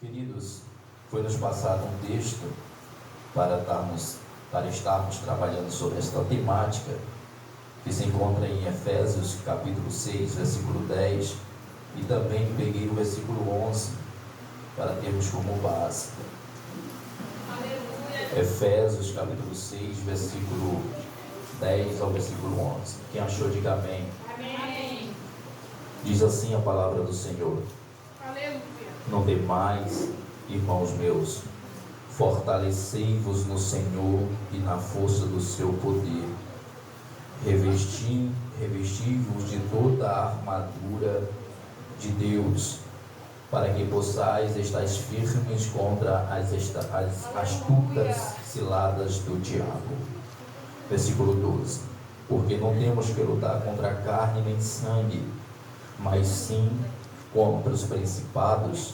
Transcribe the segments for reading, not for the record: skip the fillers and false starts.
Queridos, foi-nos passado um texto para estarmos trabalhando sobre esta temática, que se encontra em Efésios capítulo 6, versículo 10, e também peguei o versículo 11, para termos como base. Efésios capítulo 6, versículo 10 ao versículo 11. Quem achou, diga amém. Amém. Diz assim a palavra do Senhor: Aleluia. No demais, irmãos meus, fortalecei-vos no Senhor e na força do seu poder. Revesti-vos de toda a armadura de Deus, para que possais estar firmes contra as astutas ciladas do diabo. Versículo 12. Porque não temos que lutar contra a carne nem sangue, mas sim contra os principados,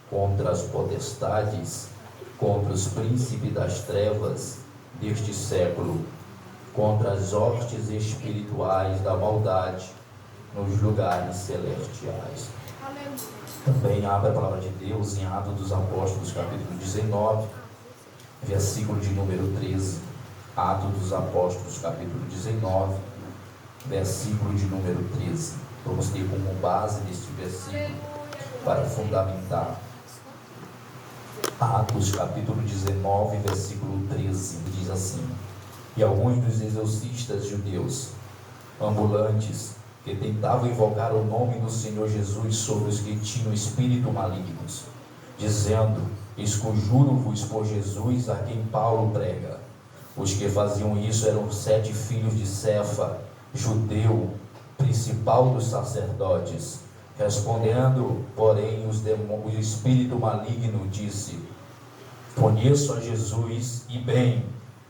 contra as potestades, contra os príncipes das trevas deste século, contra as hostes espirituais da maldade nos lugares celestiais. Aleluia. Também abre a palavra de Deus em Atos dos Apóstolos, capítulo 19, versículo de número 13. Atos dos Apóstolos, capítulo 19, versículo de número 13. Vamos ter como base neste versículo para fundamentar. Atos capítulo 19, versículo 13, diz assim: E alguns dos exorcistas judeus ambulantes que tentavam invocar o nome do Senhor Jesus sobre os que tinham espírito malignos, dizendo: Esconjuro-vos por Jesus a quem Paulo prega. Os que faziam isso eram 7 filhos de Cefa, judeu, principal dos sacerdotes. Respondendo, porém, o espírito maligno disse: Conheço a Jesus e bem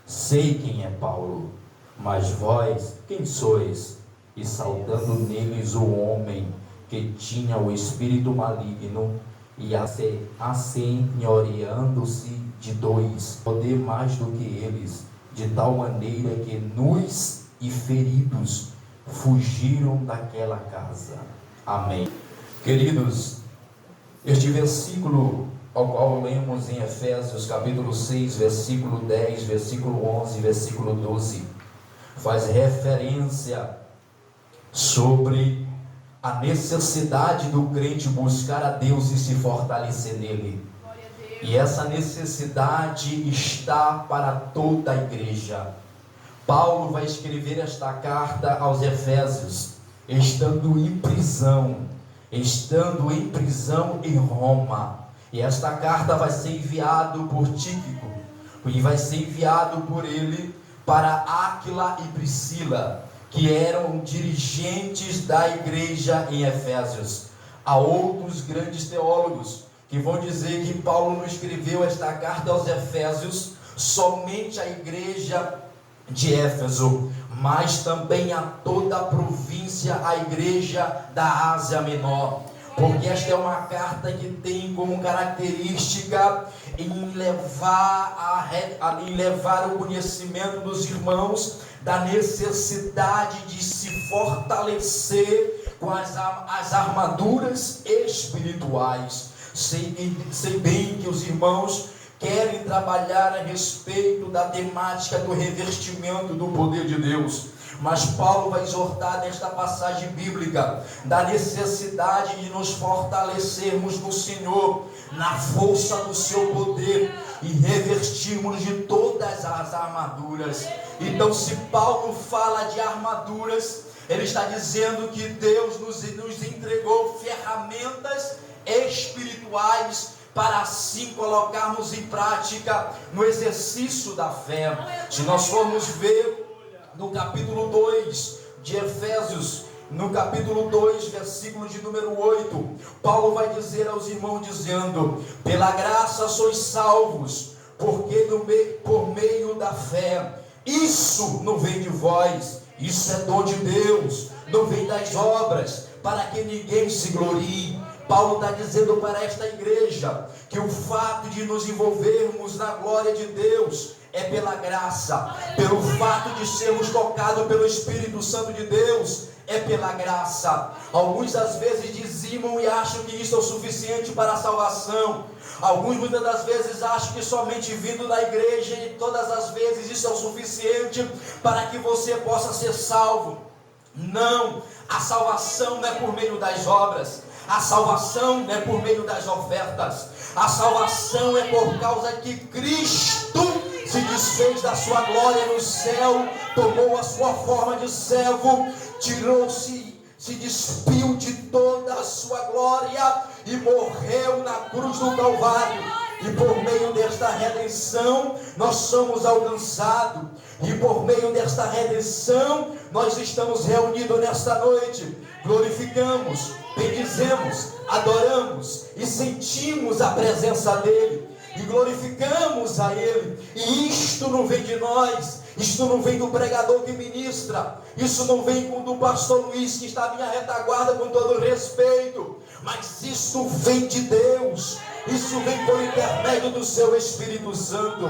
sei quem é Paulo, mas vós quem sois? E saltando neles o homem que tinha o espírito maligno, e assenhoreando-se de 2, poder mais do que eles, de tal maneira que nus e feridos fugiram daquela casa. Amém. Queridos, este versículo ao qual lemos em Efésios capítulo 6, versículo 10, versículo 11, versículo 12, faz referência sobre a necessidade do crente buscar a Deus e se fortalecer nele. E essa necessidade está para toda a igreja. Paulo vai escrever esta carta aos Efésios, estando em prisão em Roma. E esta carta vai ser enviada por Tíquico, e vai ser enviado por ele para Áquila e Priscila, que eram dirigentes da igreja em Efésios. Há outros grandes teólogos que vão dizer que Paulo não escreveu esta carta aos Efésios somente à igreja de Éfeso, mas também a toda a província, a igreja da Ásia Menor, porque esta é uma carta que tem como característica em levar o conhecimento dos irmãos da necessidade de se fortalecer com as armaduras espirituais. Sei bem que os irmãos querem trabalhar a respeito da temática do revestimento do poder de Deus, mas Paulo vai exortar nesta passagem bíblica da necessidade de nos fortalecermos no Senhor, na força do seu poder, e revestirmos de todas as armaduras. Então, se Paulo fala de armaduras, ele está dizendo que Deus nos entregou ferramentas espirituais para assim colocarmos em prática no exercício da fé. Se nós formos ver no capítulo 2 de Efésios, no capítulo 2, versículo de número 8, Paulo vai dizer aos irmãos, dizendo: pela graça sois salvos, porque por meio da fé. Isso não vem de vós, isso é dom de Deus, não vem das obras, para que ninguém se glorie. Paulo está dizendo para esta igreja que o fato de nos envolvermos na glória de Deus é pela graça, pelo fato de sermos tocados pelo Espírito Santo de Deus, é pela graça. Alguns às vezes dizimam e acham que isso é o suficiente para a salvação. Alguns muitas das vezes acham que somente vindo da igreja e todas as vezes isso é o suficiente para que você possa ser salvo. Não, a salvação não é por meio das obras, a salvação não é por meio das ofertas, a salvação é por causa que Cristo se desfez da sua glória no céu, tomou a sua forma de servo, se despiu de toda a sua glória e morreu na cruz do Calvário. E por meio desta redenção nós somos alcançados. E por meio desta redenção nós estamos reunidos nesta noite. Glorificamos, bendizemos, adoramos e sentimos a presença dEle. E glorificamos a Ele. E isto não vem de nós, isto não vem do pregador que ministra, isso não vem do pastor Luiz que está à minha retaguarda, com todo respeito, mas isso vem de Deus, isso vem por intermédio do seu Espírito Santo.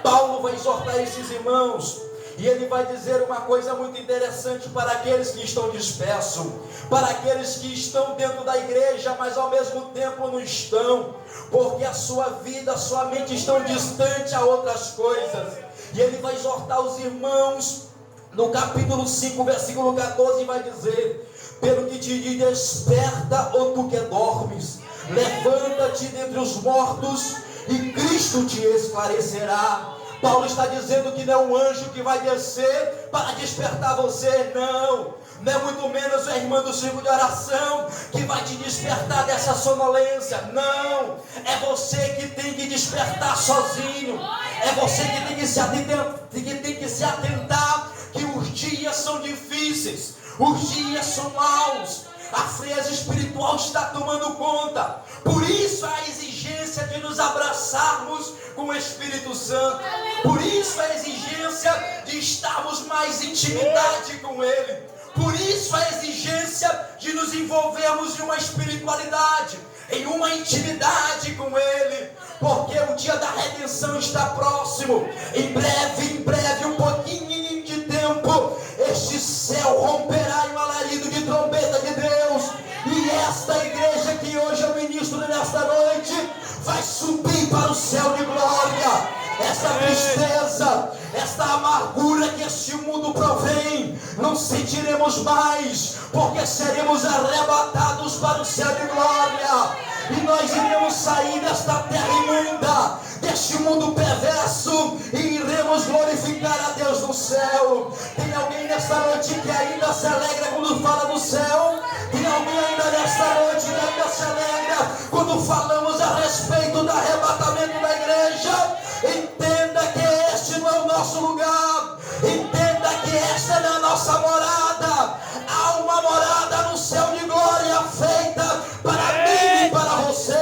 Paulo vai exortar esses irmãos, e ele vai dizer uma coisa muito interessante para aqueles que estão dispersos, para aqueles que estão dentro da igreja, mas ao mesmo tempo não estão, porque a sua vida, a sua mente estão distante a outras coisas. E ele vai exortar os irmãos, no capítulo 5, versículo 14, vai dizer: pelo que te diz, desperta, ó tu que dormes, levanta-te dentre os mortos, e Cristo te esclarecerá. Paulo está dizendo que não é um anjo que vai descer para despertar você, não é muito menos a irmã do círculo de oração que vai te despertar dessa sonolência, não, é você que tem que despertar sozinho, é você que tem que se atentar que os dias são difíceis, os dias são maus, a frieza espiritual está tomando conta, por isso a exigência de nos abraçarmos com o Espírito Santo, por isso a exigência de estarmos mais em intimidade com Ele, por isso a exigência de nos envolvermos em uma espiritualidade, em uma intimidade com Ele, porque o dia da redenção está próximo. Em breve, um pouquinho de tempo, este céu romperá em um alarido de trombeta de Deus, e esta igreja que hoje eu ministro nesta noite vai subir para o céu de glória. Esta tristeza, esta amargura que este mundo provém, não sentiremos mais, porque seremos arrebatados para o céu de glória, e nós iremos sair desta terra imunda, deste mundo perverso, e iremos glorificar a Deus no céu. Tem alguém nesta noite que ainda se alegra quando fala do céu? Tem alguém ainda nesta noite que ainda se alegra quando falamos a respeito do arrebatamento da igreja? Entenda que este não é o nosso lugar, entenda que esta não é a nossa morada. Há uma morada no céu de glória feita para mim e para você.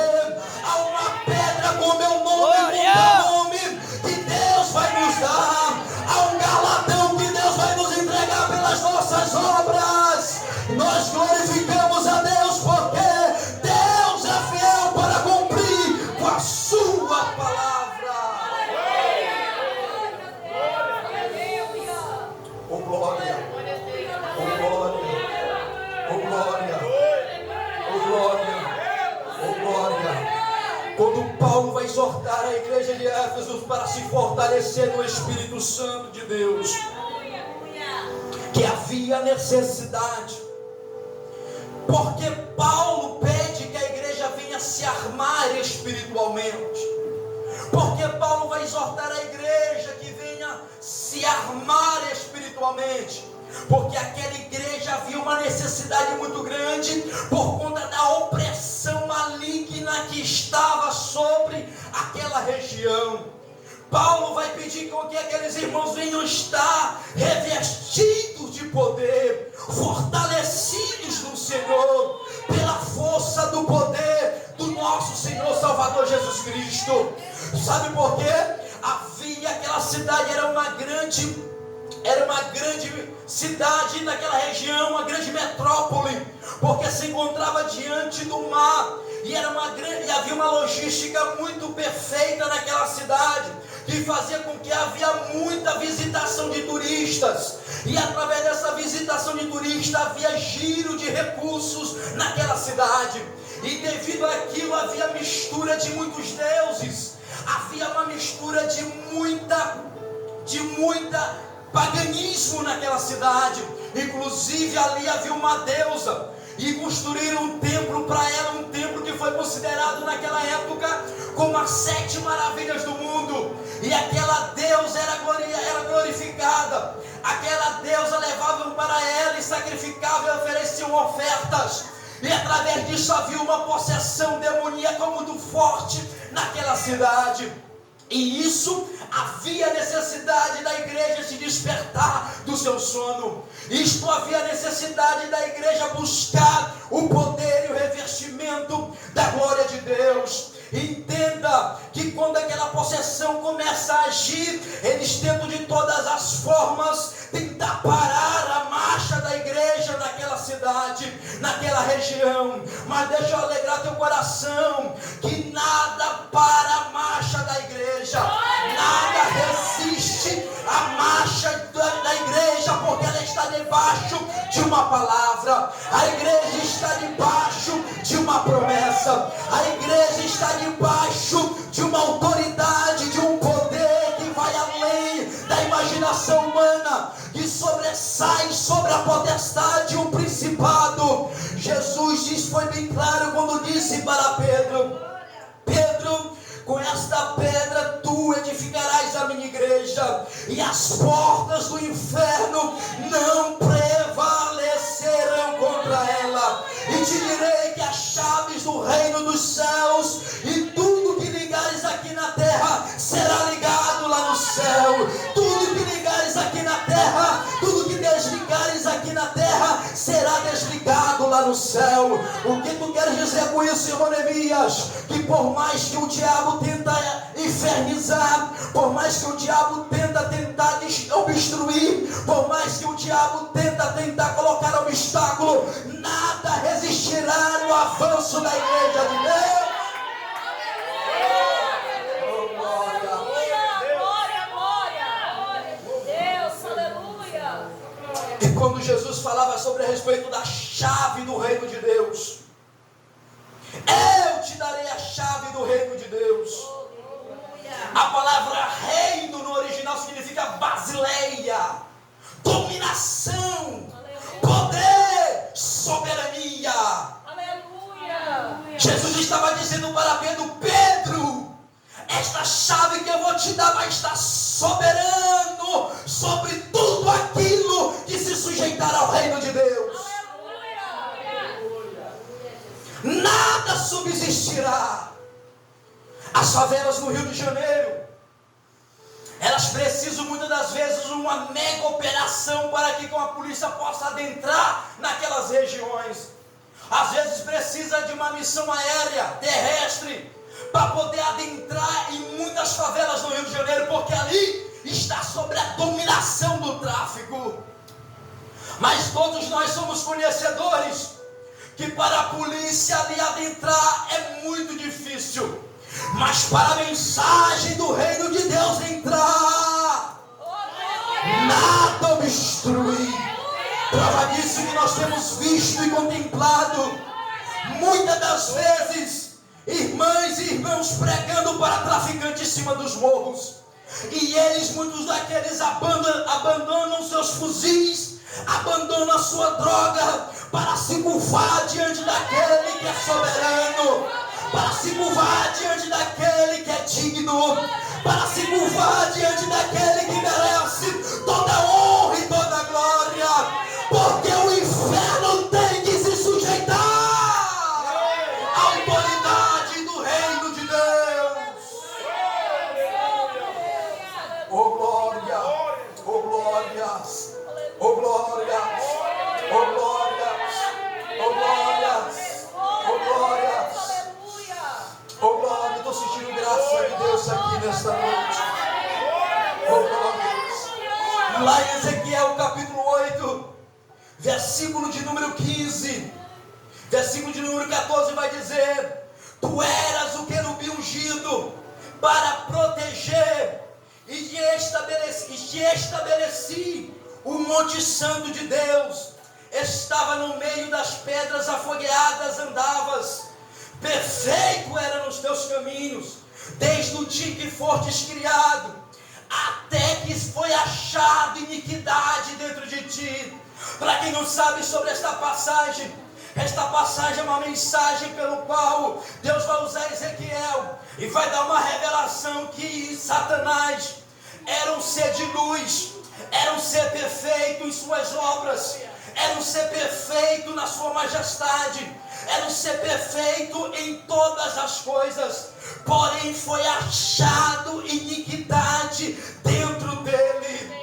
Há uma pedra com meu nome e com teu nome que Deus vai nos dar. Há um galardão que Deus vai nos entregar pelas nossas obras. Nós glorificamos a Deus porque Deus é fiel para cumprir com a sua palavra. Oh glória, oh glória, oh glória, oh glória, oh glória. Quando Paulo vai exortar a igreja de Éfeso para se fortalecer no Espírito Santo de Deus, que havia necessidade, porque Paulo pede que a igreja venha se armar espiritualmente, porque Paulo vai exortar a igreja que venha se armar espiritualmente, porque aquela igreja havia uma necessidade muito grande por conta da opressão maligna que estava sobre aquela região. Paulo vai pedir com que aqueles irmãos venham estar revestidos de poder, fortalecidos no Senhor, pela força do poder do nosso Senhor Salvador Jesus Cristo. Sabe por quê? Havia aquela cidade, era uma grande cidade naquela região, uma grande metrópole, porque se encontrava diante do mar, e havia uma logística muito perfeita naquela cidade. que fazia com que havia muita visitação de turistas, e através dessa visitação de turistas havia giro de recursos naquela cidade, e devido àquilo havia mistura de muitos deuses, havia uma mistura de muita paganismo naquela cidade. Inclusive ali havia uma deusa, e construíram um templo para ela, um templo que foi considerado naquela época como as 7 maravilhas do mundo, e aquela deusa era glorificada, aquela deusa levavam para ela e sacrificavam e ofereciam ofertas, e através disso havia uma possessão demoníaca muito forte naquela cidade. E isso havia necessidade da igreja se despertar do seu sono. Isto havia necessidade da igreja buscar o poder e o revestimento da glória de Deus. Entenda que quando aquela possessão começa a agir, eles tentam de todas as formas tentar parar a marcha da igreja naquela cidade, naquela região. Mas deixa eu alegrar teu coração, que nada para a marcha da igreja, nada resiste à marcha da igreja, porque ela está debaixo de uma palavra, a igreja está debaixo de uma promessa, a igreja está debaixo de uma autoridade, de um poder que vai além da imaginação humana, que sobressai sobre a potestade, um principado. Jesus disse, foi bem claro quando disse para Pedro: Pedro, com esta pedra tu edificarás a minha igreja, e as portas do inferno não prevalecerão contra ela. E te direi que as chaves do reino dos céus, e tudo que ligares aqui na terra será ligado lá no céu. Tudo que ligares aqui na terra, tudo que desligares aqui na terra será desligado lá no céu. O que tu queres dizer com isso, irmão Neemias? Que por mais que o diabo tenta infernizar, por mais que o diabo tenta obstruir, por mais que o diabo tenta colocar obstáculo, nada resistirá no avanço da igreja de Deus. E quando Jesus falava sobre a respeito da chave do reino de Deus, eu te darei a chave do reino de Deus. A palavra reino no original significa basileia, dominação, poder, soberania. Jesus estava dizendo para Pedro: Pedro, esta chave que eu vou te dar vai estar soberano sobre tudo aquilo que se sujeitar ao reino de Deus. Nada subsistirá. As favelas no Rio de Janeiro, elas precisam muitas das vezes de uma mega operação para que a polícia possa adentrar naquelas regiões. Às vezes precisa de uma missão aérea, terrestre, para poder adentrar em muitas favelas no Rio de Janeiro, porque ali está sobre a dominação do tráfico. Mas todos nós somos conhecedores que para a polícia ali adentrar é muito difícil, mas para a mensagem do reino de Deus entrar, nada obstrui. Prova disso que nós temos visto e contemplado muitas das vezes irmãs e irmãos pregando para traficantes em cima dos morros, e eles, muitos daqueles, abandonam seus fuzis, abandonam a sua droga para se curvar diante daquele que é soberano, para se curvar diante daquele que é digno, para se curvar diante daquele que merece toda honra e toda glória, porque o inferno tem que se sujeitar à autoridade do reino de Deus. Oh glória, oh glórias, oh glórias, oh glórias, oh glórias, oh glórias, oh glória. Eu estou sentindo graça de Deus aqui nesta noite. Oh glórias. Lá em Ezequiel capítulo 8, versículo de número 15, versículo de número 14 vai dizer: tu eras o querubim ungido para proteger te estabeleci, o Monte Santo de Deus. Estava no meio das pedras afogueadas, andavas. Perfeito era nos teus caminhos, desde o dia que fostes criado, até que foi achado iniquidade dentro de ti. Para quem não sabe sobre esta passagem é uma mensagem pelo qual Deus vai usar Ezequiel e vai dar uma revelação que Satanás era um ser de luz, era um ser perfeito em suas obras, era um ser perfeito na sua majestade, era um ser perfeito em todas as coisas, porém foi achado iniquidade dentro dele.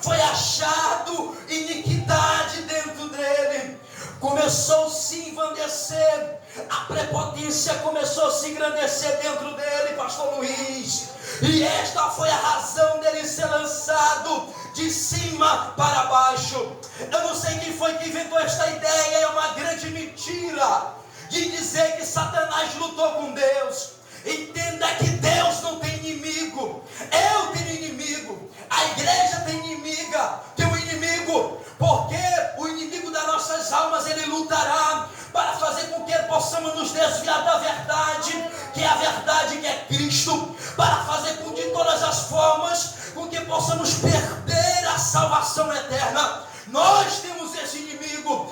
Foi achado iniquidade dentro dele. Começou a se envanecer, a prepotência começou a se engrandecer dentro dele, pastor Luiz. E esta foi a razão dele ser lançado de cima para baixo. Eu não sei quem foi que inventou esta ideia, é uma grande mentira de dizer que Satanás lutou com Deus. Entenda que Deus não tem inimigo, eu tenho inimigo, a igreja tem inimiga, tem um inimigo, porque o inimigo das nossas almas, ele lutará para fazer com que possamos nos desviar da verdade, que é a verdade que é Cristo, para fazer com de todas as formas, com que possamos perder a salvação eterna. Nós temos esse inimigo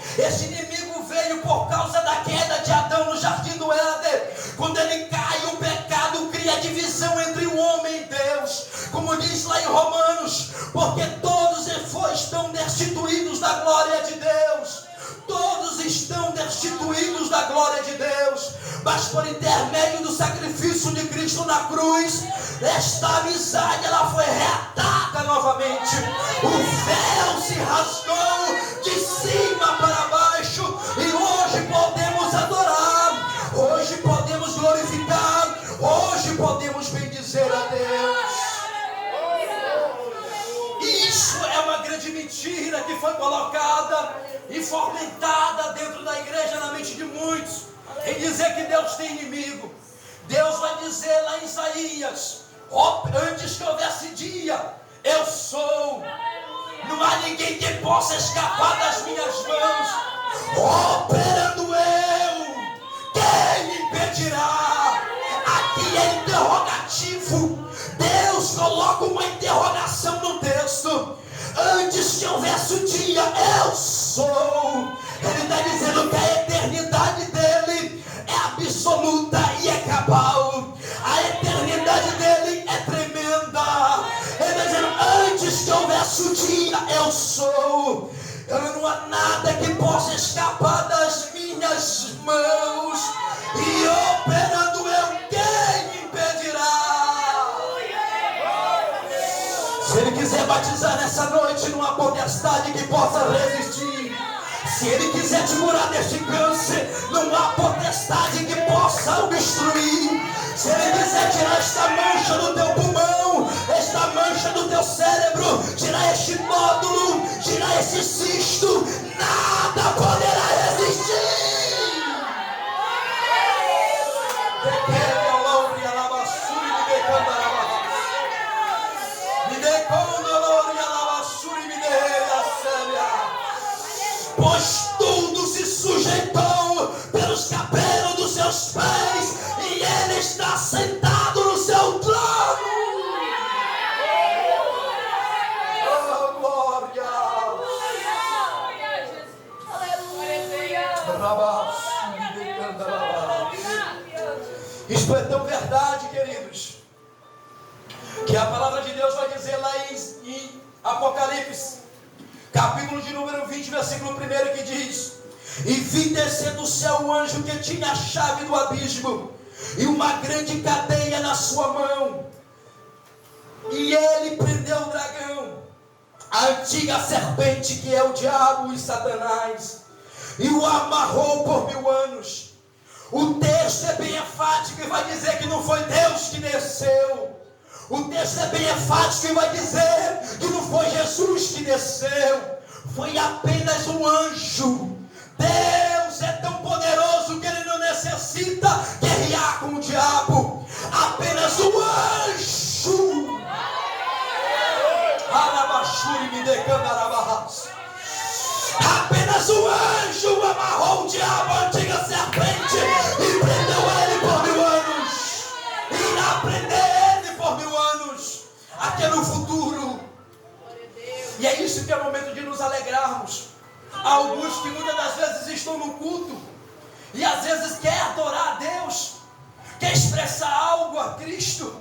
veio por causa da queda de Adão no jardim do Éden. Quando ele cai, o pecado cria divisão entre o homem e Deus, como diz lá em Romanos, porque todos estão destituídos da glória de Deus. Todos estão destituídos da glória de Deus, mas por intermédio do sacrifício de Cristo na cruz, esta amizade ela foi reatada novamente. O véu se rasgou de cima para baixo e hoje podemos adorar, hoje podemos glorificar, hoje podemos bendizer a Deus. Isso é uma grande mentira que foi colocada e fomentada dentro da igreja, na mente de muitos, em dizer que Deus tem inimigo. Deus vai dizer lá em Isaías: antes que houvesse dia, eu sou. Não há ninguém que possa escapar das minhas mãos. Operando eu, quem me impedirá? Aqui é interrogativo. Deus coloca uma interrogação no texto. Antes que houvesse o dia, eu sou. Ele está dizendo que a eternidade dele é absoluta e é cabal. A eternidade dele é tremenda. Ele está dizendo: antes que houvesse o dia, eu sou. Não há nada que possa escapar das minhas mãos. E operando eu, quem me impedirá? Se ele quiser batizar nessa noite, não há potestade que possa resistir. Se ele quiser te curar deste câncer, não há potestade que possa obstruir. Se ele quiser tirar esta mancha do teu pulmão, esta mancha do teu cérebro, tirar este nódulo, tirar esse cisto, nada poderá resistir. Pois tudo se sujeitou pelos cabelos dos seus pés, e ele está sentado no seu trono. Oh, glória! Isto é tão verdade, queridos, que a palavra de Deus vai dizer lá em Apocalipse, capítulo de número 20, versículo 1, que diz: e vi descer do céu um anjo que tinha a chave do abismo e uma grande cadeia na sua mão, e ele prendeu o dragão, a antiga serpente, que é o diabo e Satanás, e o amarrou por 1000 anos. O texto é bem enfático e vai dizer que não foi Deus que desceu. O texto é bem enfático e vai dizer que não foi Jesus que desceu, foi apenas um anjo. Deus é tão poderoso que ele não necessita guerrear com o diabo. Apenas um anjo. Apenas o anjo amarrou o diabo, a antiga serpente, e prendeu ele por 1000 anos. E irá prender ele por 1000 anos. Até no futuro. E é isso que é o momento de nos alegrarmos. Há alguns que muitas das vezes estão no culto e às vezes quer adorar a Deus, quer expressar algo a Cristo,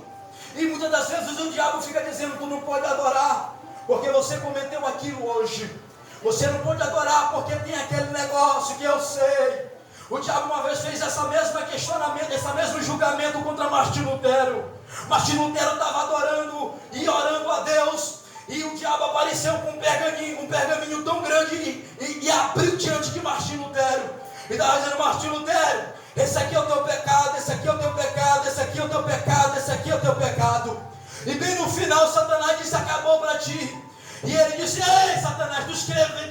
e muitas das vezes o diabo fica dizendo: tu não pode adorar porque você cometeu aquilo hoje, você não pode adorar porque tem aquele negócio que eu sei. O diabo uma vez fez essa mesma questionamento, esse mesmo julgamento contra Martim Lutero. Martim Lutero estava adorando e orando a Deus, e o diabo apareceu com um pergaminho tão grande e abriu diante de Martim Lutero. E estava dizendo: Martim Lutero, esse aqui é o teu pecado, esse aqui é o teu pecado, esse aqui é o teu pecado, esse aqui é o teu pecado. E bem no final Satanás disse: acabou para ti. E ele disse: ei, Satanás, tu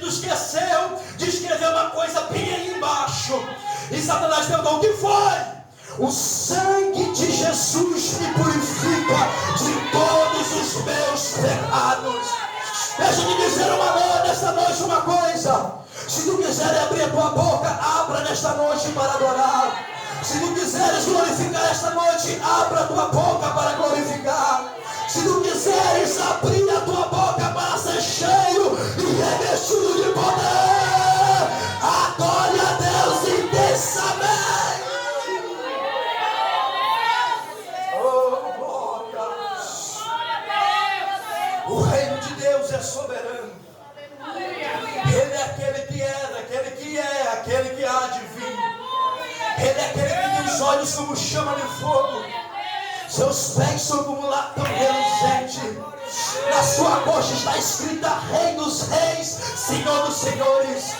esqueceu de escrever uma coisa bem aí embaixo. E Satanás perguntou: o que foi? O sangue de Jesus me purifica de todos os meus pecados. Deixa eu te dizer nesta noite uma coisa: se tu quiseres abrir a tua boca, abra nesta noite para adorar. Se tu quiseres glorificar esta noite, abra a tua boca para glorificar. Se tu quiseres abrir a tua boca para ser cheio e revestido de poder, adore a Deus intensamente. Oh, glória! O reino de Deus é soberano. Ele é aquele que era, aquele que é, aquele que há de vir. Ele é aquele que tem os olhos como chama de fogo, seus pés são como latão reluzente, na sua coxa está escrita Rei dos Reis, Senhor dos Senhores.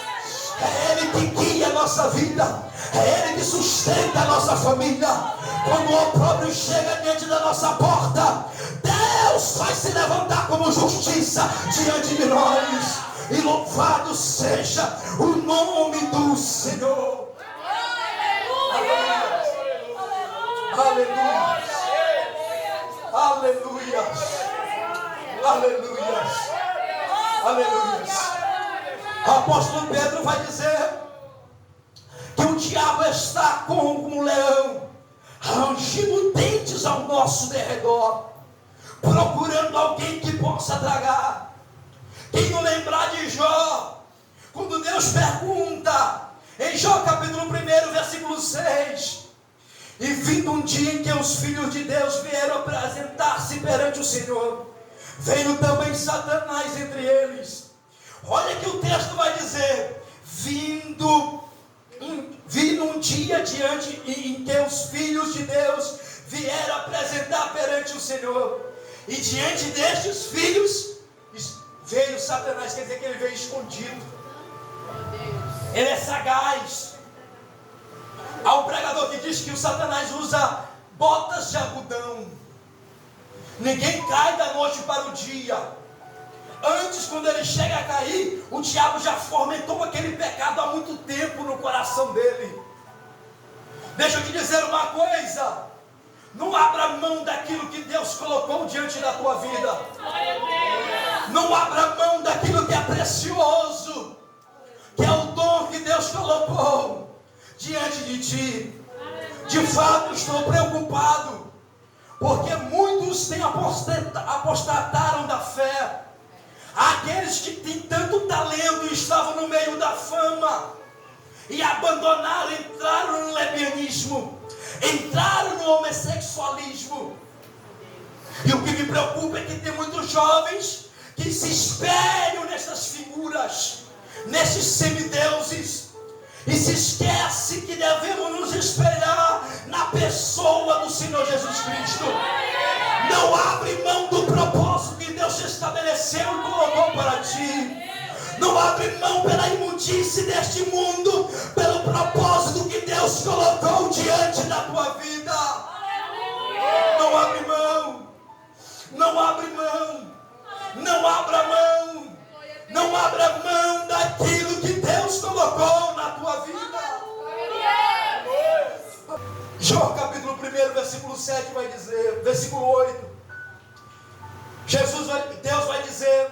É Ele que guia a nossa vida, é Ele que sustenta a nossa família. Quando o opróbrio chega diante da nossa porta, Deus vai se levantar como justiça diante de nós. E louvado seja o nome do Senhor. Aleluia. Aleluia. Aleluia. Aleluia. O apóstolo Pedro vai dizer que o diabo está como um leão, rangindo dentes ao nosso derredor, procurando alguém que possa tragar. Quem não lembrar de Jó, quando Deus pergunta em Jó capítulo 1, versículo 6: e vindo um dia em que os filhos de Deus vieram apresentar-se perante o Senhor, veio também Satanás entre eles. Olha que o texto vai dizer: vindo um dia diante em que os filhos de Deus vieram apresentar perante o Senhor, e diante destes filhos veio Satanás. Quer dizer que ele veio escondido, ele é sagaz. Há um pregador que diz que o Satanás usa botas de algodão. Ninguém cai da noite para o dia. Antes, quando ele chega a cair, o diabo já fomentou aquele pecado há muito tempo no coração dele. Deixa eu te dizer uma coisa: não abra mão daquilo que Deus colocou diante da tua vida. Não abra mão daquilo que é precioso, que é o dom que Deus colocou diante de ti. De fato, estou preocupado, porque muitos apostataram da fé. Aqueles que têm tanto talento e estavam no meio da fama e abandonaram, entraram no lesbianismo, entraram no homossexualismo. E o que me preocupa é que tem muitos jovens que se espelham nessas figuras, nesses semideuses, e se esquece que devemos nos espelhar na pessoa do Senhor Jesus Cristo. Não abre mão do propósito que Deus estabeleceu e colocou para ti. Não abre mão pela imundície deste mundo, pelo propósito que Deus colocou diante da tua vida. Não abre mão. Não abre mão. Não abra mão. Não abra mão daquilo que Deus colocou na tua vida. Jó capítulo 1, versículo 7 vai dizer, versículo 8. Deus vai dizer: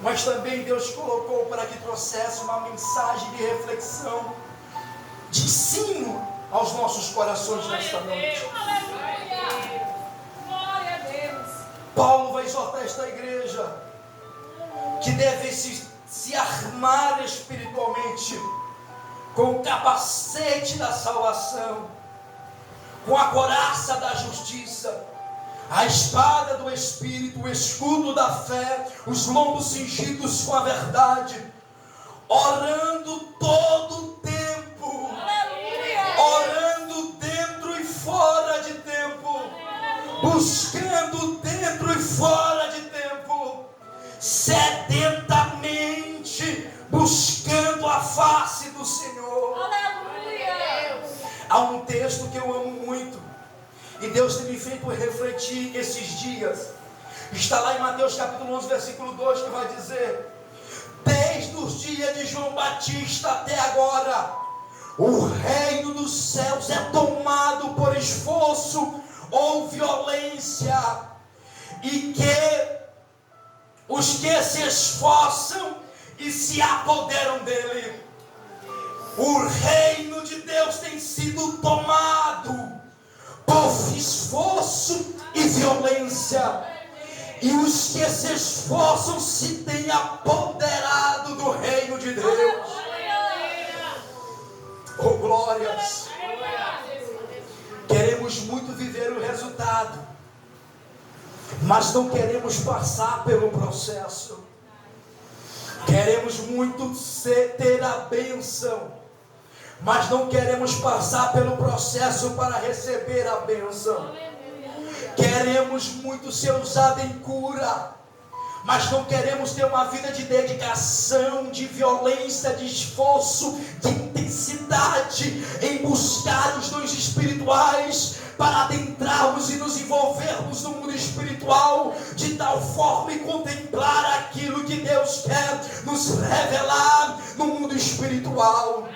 mas também Deus colocou para que trouxesse uma mensagem de reflexão, de ensino aos nossos corações nesta noite. Aleluia. Glória a Deus. Paulo vai exortar esta igreja que deve se armar espiritualmente com o capacete da salvação, com a couraça da justiça, a espada do Espírito, o escudo da fé, os lombos cingidos com a verdade, orando todo o tempo, orando dentro e fora de tempo, buscando dentro e fora de tempo, sedentamente buscando a face do Senhor. Aleluia. Há um texto que eu amo muito, e Deus tem me feito refletir esses dias. Está lá em Mateus capítulo 11, versículo 2, que vai dizer: desde os dias de João Batista até agora, o reino dos céus é tomado por esforço ou violência, e que os que se esforçam e se apoderam dele. O reino de Deus tem sido tomado por esforço e violência, e os que se esforçam se têm apoderado do reino de Deus. Oh, glórias! Queremos muito viver o resultado, mas não queremos passar pelo processo. Queremos muito ter a bênção, mas não queremos passar pelo processo para receber a bênção. Queremos muito ser usado em cura, mas não queremos ter uma vida de dedicação, de violência, de esforço, de intensidade em buscar os dons espirituais, para adentrarmos e nos envolvermos no mundo espiritual, de tal forma e contemplar aquilo que Deus quer nos revelar no mundo espiritual.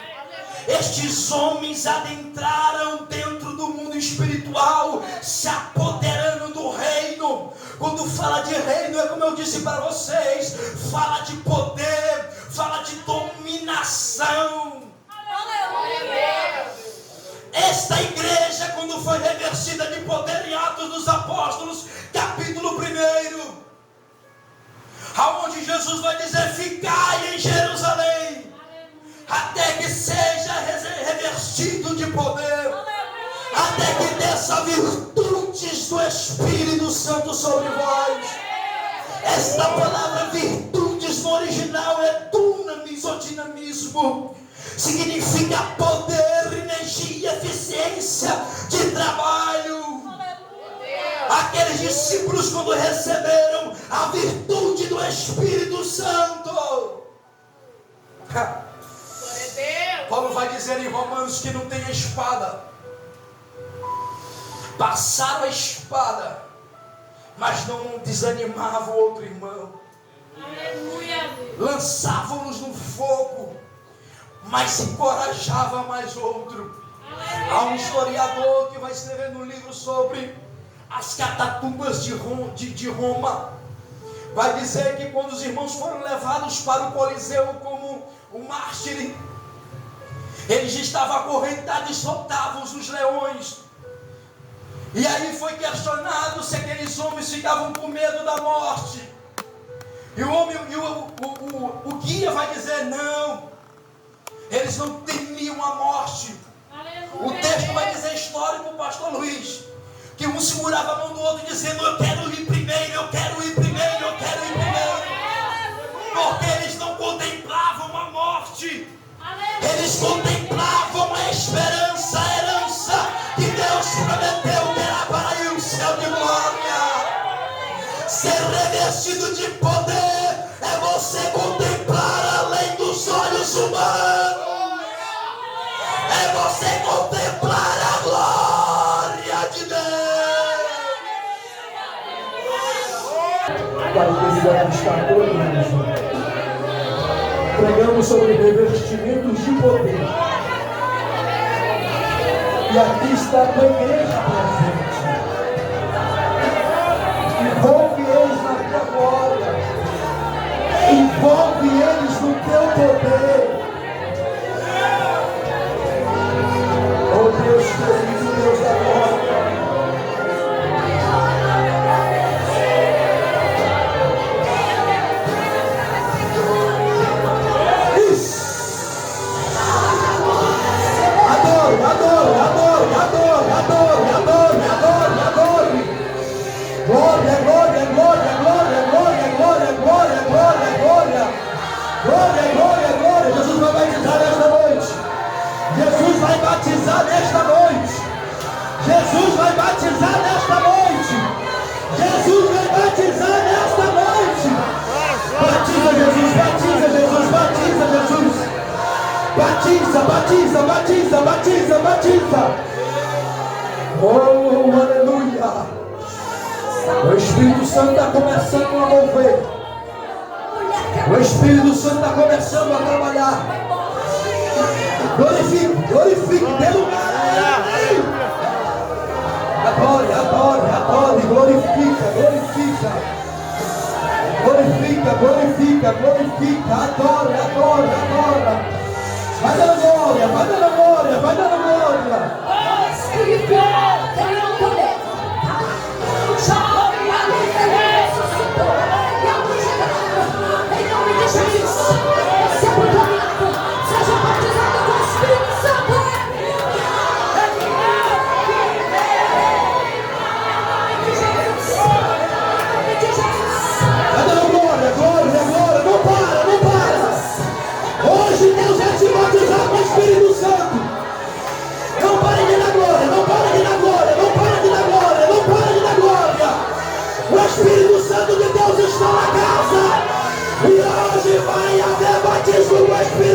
Estes homens adentraram dentro do mundo espiritual, se apoderando do reino. Quando fala de reino, é como eu disse para vocês, fala de poder, fala de dominação. Esta igreja, quando foi revestida de poder em Atos dos Apóstolos, capítulo 1, aonde Jesus vai dizer: ficai em Jerusalém, até que seja revestido de poder, até que desça virtudes do Espírito Santo sobre vós. Esta palavra virtudes no original é dunamis ou dinamismo. Significa poder, energia, eficiência de trabalho. Aqueles discípulos, quando receberam a virtude do Espírito Santo, Paulo vai dizer em Romanos que não tem espada. Passaram a espada, mas não desanimavam o outro irmão. Lançavam-nos no fogo, mas encorajava mais outro. Há um historiador que vai escrever no livro sobre as catatumbas de Roma. Vai dizer que quando os irmãos foram levados para o Coliseu como um mártir, eles estavam acorrentados e soltavam-os nos leões. E aí foi questionado se aqueles homens ficavam com medo da morte. E o guia vai dizer: não, eles não temiam a morte. O texto vai dizer, histórico, pastor Luiz, que um segurava a mão do outro dizendo: eu quero ir primeiro, eu quero ir primeiro, eu quero ir primeiro. Porque eles não contemplavam a morte, eles contemplavam a esperança, a herança que Deus prometeu, que era para ir ao céu de glória. Ser revestido de poder é você contemplar além dos olhos humanos. É você contemplar a glória de Deus. Para o presidente está todo mundo. Pregamos sobre revestimentos de poder. E aqui está a tua igreja presente. Envolve eles na tua glória. batiza, batiza, batiza, batiza. Oh, aleluia. O Espírito Santo está começando a mover. O Espírito Santo está começando a trabalhar. Glorifique, glorifique, dê lugar a Ele. Adore, adore, adore, glorifica, glorifica. Glorifica, glorifica, glorifica, adore, adore, adora. Vai dando glória, vai dando glória, vai dando glória. Espírito Santo, não pare de dar glória, não pare de dar glória, não pare de dar glória, não pare de dar glória. O Espírito Santo de Deus está na casa e hoje vai haver batismo do Espírito.